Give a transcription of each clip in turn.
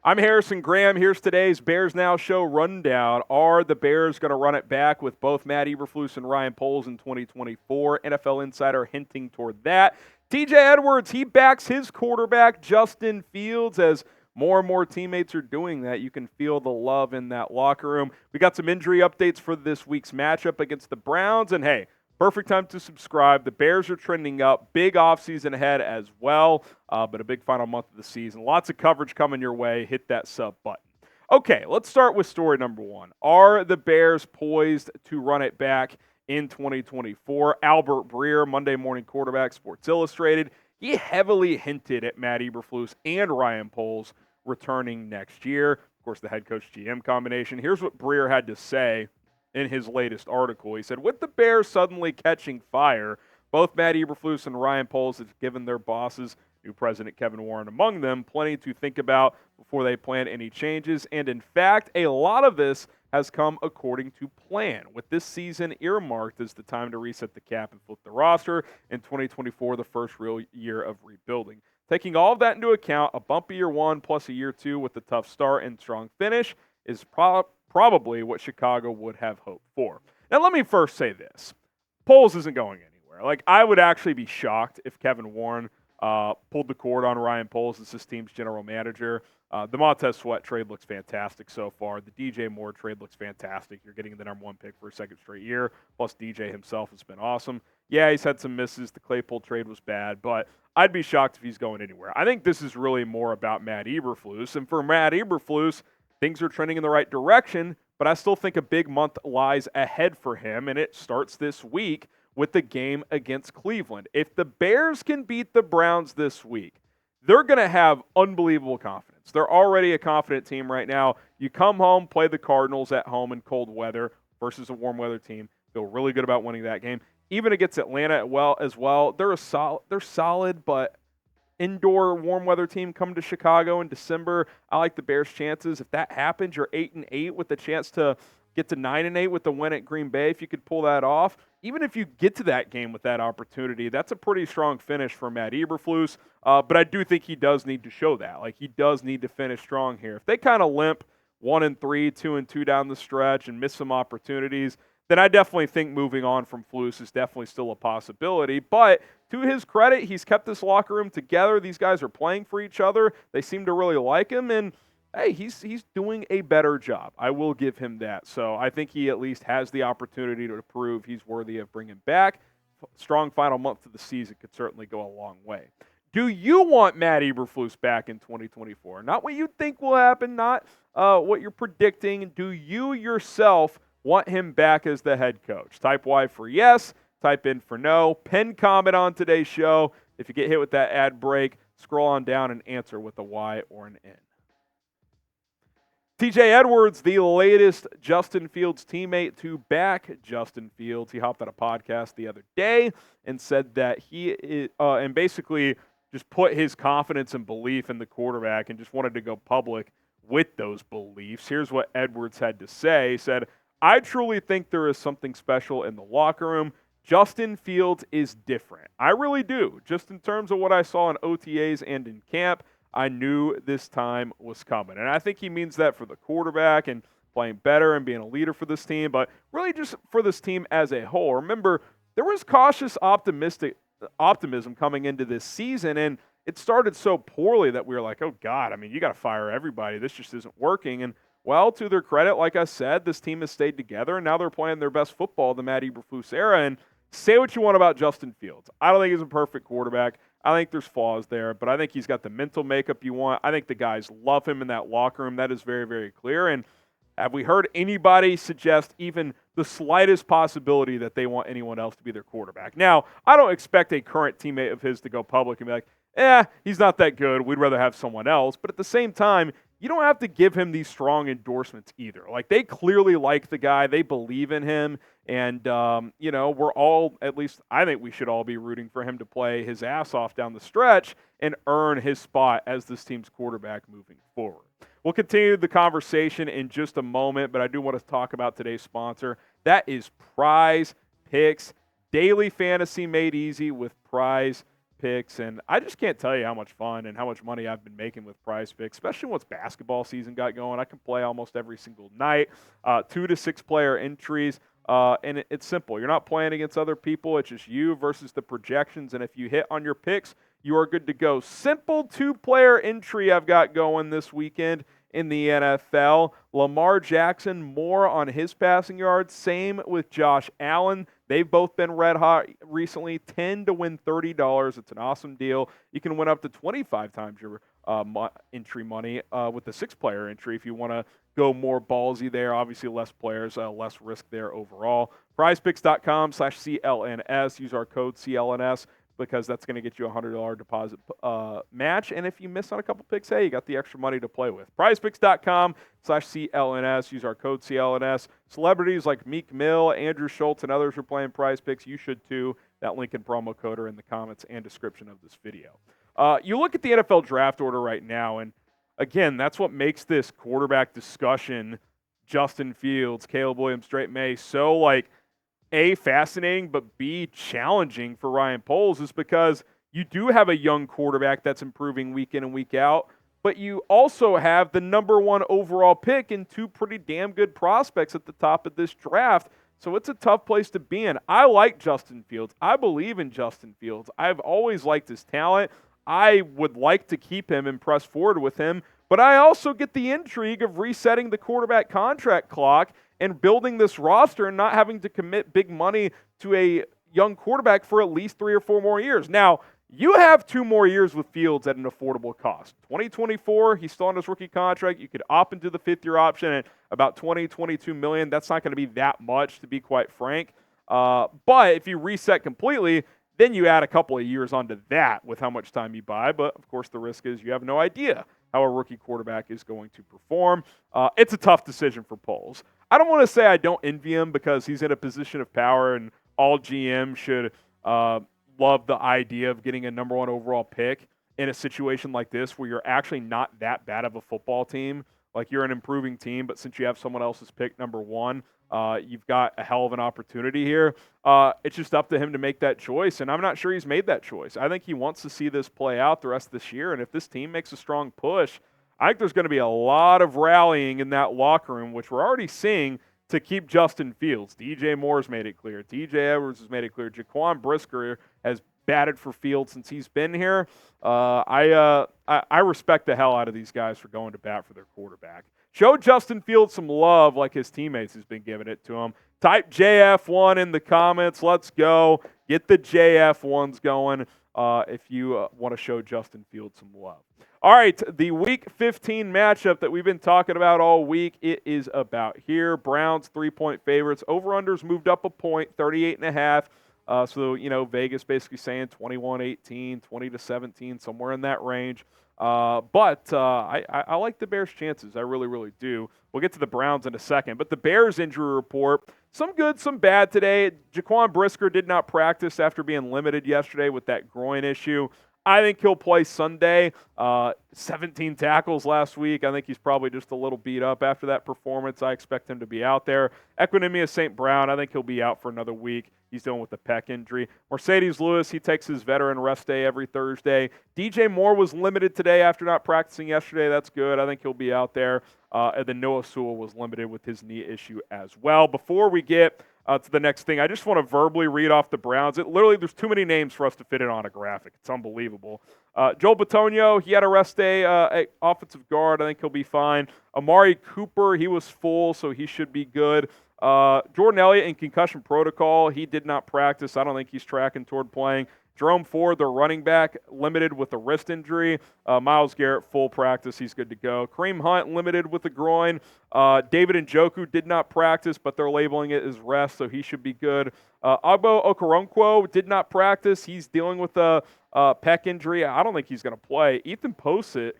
I'm Harrison Graham. Here's today's Bears Now Show rundown. Are the Bears going to run it back with both Matt Eberflus and Ryan Poles in 2024? NFL Insider hinting toward that. T.J. Edwards, he backs his quarterback, Justin Fields, as more and more teammates are doing that. You can feel the love in that locker room. We got some injury updates for this week's matchup against the Browns, and hey, perfect time to subscribe. The Bears are trending up. Big offseason ahead as well, but a big final month of the season. Lots of coverage coming your way. Hit that sub button. Okay, let's start with story number one. Are the Bears poised to run it back in 2024? Albert Breer, Monday Morning Quarterback, Sports Illustrated, he heavily hinted at Matt Eberflus and Ryan Poles returning next year. Of course, the head coach GM combination. Here's what Breer had to say in his latest article. He said, with the Bears suddenly catching fire, both Matt Eberflus and Ryan Poles have given their bosses, new president Kevin Warren among them, plenty to think about before they plan any changes. And in fact, a lot of this has come according to plan, with this season earmarked as the time to reset the cap and flip the roster, in 2024, the first real year of rebuilding. Taking all of that into account, a bumpy year one plus a year two with a tough start and strong finish is probably what Chicago would have hoped for. Now, let me first say this. Poles isn't going anywhere. Like, I would actually be shocked if Kevin Warren pulled the cord on Ryan Poles as his team's general manager. The Montez Sweat trade looks fantastic so far. The DJ Moore trade looks fantastic. You're getting the number one pick for a second straight year. Plus, DJ himself has been awesome. Yeah, he's had some misses. The Claypool trade was bad, but I'd be shocked if he's going anywhere. I think this is really more about Matt Eberflus. And for Matt Eberflus, things are trending in the right direction, but I still think a big month lies ahead for him, and it starts this week with the game against Cleveland. If the Bears can beat the Browns this week, they're going to have unbelievable confidence. They're already a confident team right now. You come home, play the Cardinals at home in cold weather versus a warm weather team. Feel really good about winning that game. Even against Atlanta as well, they're solid, but indoor warm weather team coming to Chicago in December. I like the Bears' chances. If that happens, you're 8-8 with the chance to get to 9-8 with the win at Green Bay. If you could pull that off, even if you get to that game with that opportunity, that's a pretty strong finish for Matt Eberflus. But I do think he does need to show that. Like, he does need to finish strong here. If they kind of limp 1-3, 2-2 down the stretch and miss some opportunities, then I definitely think moving on from Flus is definitely still a possibility. But to his credit, he's kept this locker room together. These guys are playing for each other. They seem to really like him, and hey, he's doing a better job. I will give him that. So I think he at least has the opportunity to prove he's worthy of bringing back. Strong final month of the season could certainly go a long way. Do you want Matt Eberflus back in 2024? Not what you think will happen, not what you're predicting. Do you yourself want him back as the head coach? Type Y for yes, type in for no. Pin comment on today's show. If you get hit with that ad break, scroll on down and answer with a Y or an N. T.J. Edwards, the latest Justin Fields teammate to back Justin Fields. He hopped on a podcast the other day and said that he is, and basically just put his confidence and belief in the quarterback and just wanted to go public with those beliefs. Here's what Edwards had to say. He said, I truly think there is something special in the locker room. Justin Fields is different. I really do. Just in terms of what I saw in OTAs and in camp, I knew this time was coming. And I think he means that for the quarterback and playing better and being a leader for this team, but really just for this team as a whole. Remember, there was cautious optimism coming into this season, and it started so poorly that we were like, oh, God, I mean, you got to fire everybody. This just isn't working. And well, to their credit, like I said, this team has stayed together, and now they're playing their best football, the Matt Eberflus era. And say what you want about Justin Fields. I don't think he's a perfect quarterback. I think there's flaws there, but I think he's got the mental makeup you want. I think the guys love him in that locker room. That is very, very clear. And have we heard anybody suggest even the slightest possibility that they want anyone else to be their quarterback? Now, I don't expect a current teammate of his to go public and be like, he's not that good. We'd rather have someone else. But at the same time, you don't have to give him these strong endorsements either. Like, they clearly like the guy. They believe in him. And, we're all, at least I think we should all be rooting for him to play his ass off down the stretch and earn his spot as this team's quarterback moving forward. We'll continue the conversation in just a moment, but I do want to talk about today's sponsor. That is Prize Picks. Daily fantasy made easy with Prize picks, and I just can't tell you how much fun and how much money I've been making with Prize Picks, especially once basketball season got going. I can play almost every single night, 2 to 6 player entries, and it's simple. You're not playing against other people. It's just you versus the projections, and if you hit on your picks, you are good to go. Simple 2-player entry I've got going this weekend in the NFL. Lamar Jackson, more on his passing yards. Same with Josh Allen. They've both been red hot recently. 10 to win $30. It's an awesome deal. You can win up to 25 times your entry money with the 6-player entry if you want to go more ballsy there. Obviously, less players, less risk there overall. PrizePicks.com/CLNS. Use our code CLNS, because that's going to get you a $100 deposit match. And if you miss on a couple picks, hey, you got the extra money to play with. PrizePicks.com/CLNS. Use our code CLNS. Celebrities like Meek Mill, Andrew Schultz, and others are playing Prize Picks. You should too. That link and promo code are in the comments and description of this video. You look at the NFL draft order right now, and again, that's what makes this quarterback discussion, Justin Fields, Caleb Williams, Drake May, so A, fascinating, but B, challenging for Ryan Poles, is because you do have a young quarterback that's improving week in and week out, but you also have the number 1 overall pick and 2 pretty damn good prospects at the top of this draft. So it's a tough place to be in. I like Justin Fields. I believe in Justin Fields. I've always liked his talent. I would like to keep him and press forward with him, but I also get the intrigue of resetting the quarterback contract clock and building this roster and not having to commit big money to a young quarterback for at least 3 or 4 more years. Now, you have 2 more years with Fields at an affordable cost. 2024, he's still on his rookie contract. You could opt into the 5th-year option at about $22 million. That's not going to be that much, to be quite frank. But if you reset completely, then you add a couple of years onto that with how much time you buy. But, of course, the risk is you have no idea how a rookie quarterback is going to perform. It's a tough decision for Poles. I don't want to say I don't envy him, because he's in a position of power, and all GMs should love the idea of getting a number 1 overall pick in a situation like this where you're actually not that bad of a football team. Like, you're an improving team, but since you have someone else's pick number 1, you've got a hell of an opportunity here. It's just up to him to make that choice, and I'm not sure he's made that choice. I think he wants to see this play out the rest of this year, and if this team makes a strong push, I think there's going to be a lot of rallying in that locker room, which we're already seeing, to keep Justin Fields. DJ Moore's made it clear. TJ Edwards has made it clear. Jaquan Brisker has batted for Fields since he's been here. I respect the hell out of these guys for going to bat for their quarterback. Show Justin Fields some love like his teammates has been giving it to him. Type JF1 in the comments. Let's go. Get the JF1s going if you want to show Justin Fields some love. All right, the Week 15 matchup that we've been talking about all week, it is about here. Browns 3-point favorites. Over-unders moved up a point, 38.5. So, Vegas basically saying 21-18, 20-17, somewhere in that range. But I like the Bears' chances. I really, really do. We'll get to the Browns in a second. But the Bears injury report, some good, some bad today. Jaquan Brisker did not practice after being limited yesterday with that groin issue. I think he'll play Sunday. 17 tackles last week. I think he's probably just a little beat up after that performance. I expect him to be out there. Equinemius St. Brown, I think he'll be out for another week. He's dealing with a pec injury. Marcedes Lewis, he takes his veteran rest day every Thursday. DJ Moore was limited today after not practicing yesterday. That's good. I think he'll be out there. And then Noah Sewell was limited with his knee issue as well. Before we get to the next thing, I just want to verbally read off the Browns. There's too many names for us to fit it on a graphic. It's unbelievable. Joel Bitonio, he had a rest day at offensive guard. I think he'll be fine. Amari Cooper, he was full, so he should be good. Jordan Elliott in concussion protocol. He did not practice. I don't think he's tracking toward playing. Jerome Ford, the running back, limited with a wrist injury. Myles Garrett, full practice. He's good to go. Kareem Hunt, limited with a groin. David Njoku did not practice, but they're labeling it as rest, so he should be good. Agbo Okoronkwo did not practice. He's dealing with a pec injury. I don't think he's going to play. Ethan Posick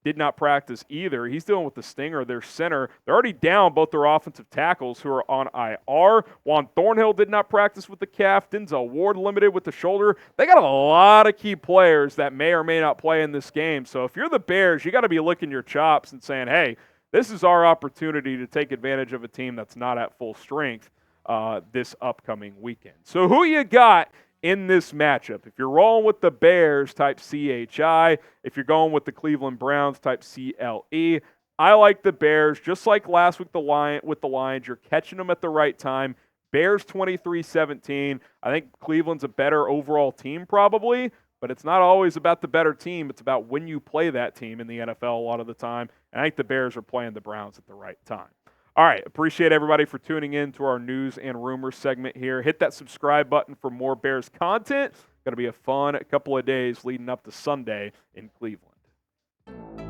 did not practice either. He's dealing with the stinger. Their center. They're already down both their offensive tackles who are on IR. Juan Thornhill did not practice with the calf. Denzel Ward limited with the shoulder. They got a lot of key players that may or may not play in this game. So if you're the Bears, you got to be licking your chops and saying, hey, this is our opportunity to take advantage of a team that's not at full strength this upcoming weekend. So who you got in this matchup. If you're rolling with the Bears, type CHI. If you're going with the Cleveland Browns, type CLE. I like the Bears, just like last week with the Lions. You're catching them at the right time. Bears 23-17. I think Cleveland's a better overall team probably, but it's not always about the better team. It's about when you play that team in the NFL a lot of the time. And I think the Bears are playing the Browns at the right time. All right, appreciate everybody for tuning in to our news and rumors segment here. Hit that subscribe button for more Bears content. Going to be a fun couple of days leading up to Sunday in Cleveland.